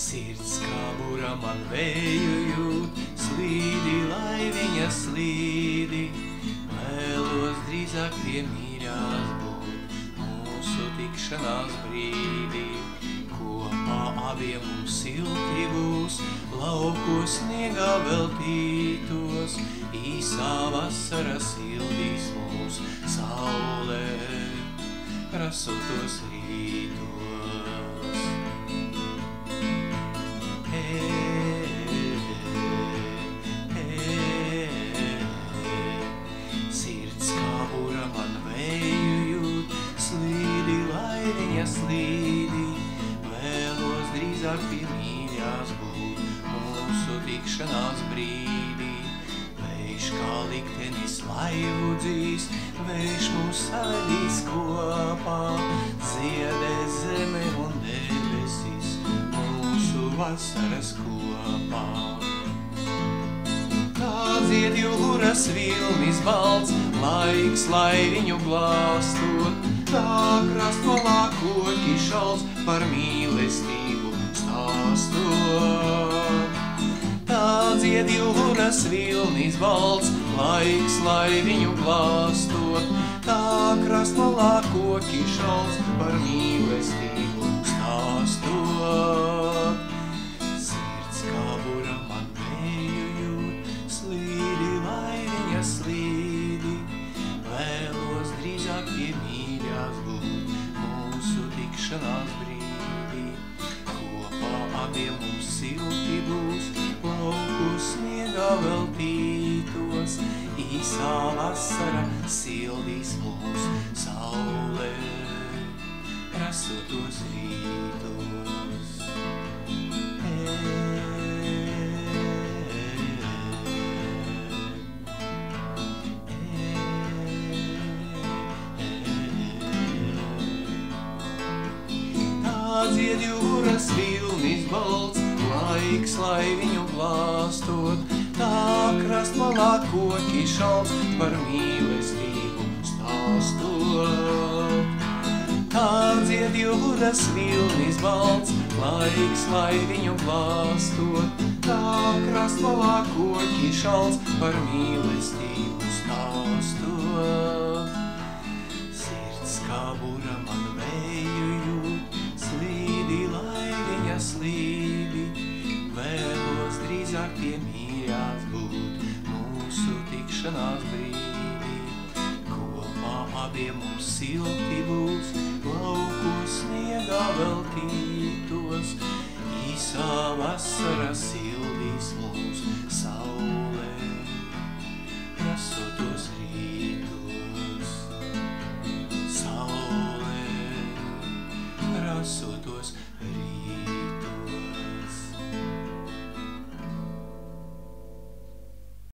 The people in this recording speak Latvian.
Sirds kā bura man vēju jūt, slīdi, lai viņa slīdi. Vēlos drīzāk pie mīļās būt, mūsu tikšanās brīdī. Kopā abiem mums silti būs, laukos sniegā veltītos. Īsā vasara sildīs mūs, saulē rasotos rītos. Sirds kā bura man vēju jūt, slīdi, lai viņa slīdi. Vēlos drīzāk pie mīļās būt, mūsu tikšanās brīdī. Vējš kā liktenis laivudzīs, vējš mūs savedīs kopā. Ziedē zeme un debesis, mūsu vasaras kopā. Tā dzied jūras vilnis balts, laiks, lai viņu glāstot. Tā krastmalā koki šals par mīlestību stāstot. Tā dzied jūras vilnis balts, laiks, lai viņu glāstot. Tā krastmalā koki šals par mīlestību stāstot. Sirds kā bura man vēju jūt, slīdi, lai viņa slīdi. Vēlos drīzāk pie mīļās būt, mūsu tikšanās brīdī. Kopā abiem mums silti būs, laukos sniegā veltītos. Īsā vasara sildīs mūs, saulē rasotos rītos. Tā dzied jūras vilnis balts, laiks, lai viņu glāstot. Tā krastmalā koki šals par mīlestību stāstot. Tā dzied jūras vilnis balts, laiks, lai viņu glāstot. Tā krastmalā koki šals par mīlestību stāstot. Sirds kā bura man vēju jūt, slīdi, lai viņa slīdi. Vēlos drīzāk pie mīļās būt, mūsu tikšanās brīdī. Kopā abiem mums silti būs, laukos sniegā veltītos. Īsā vasara silti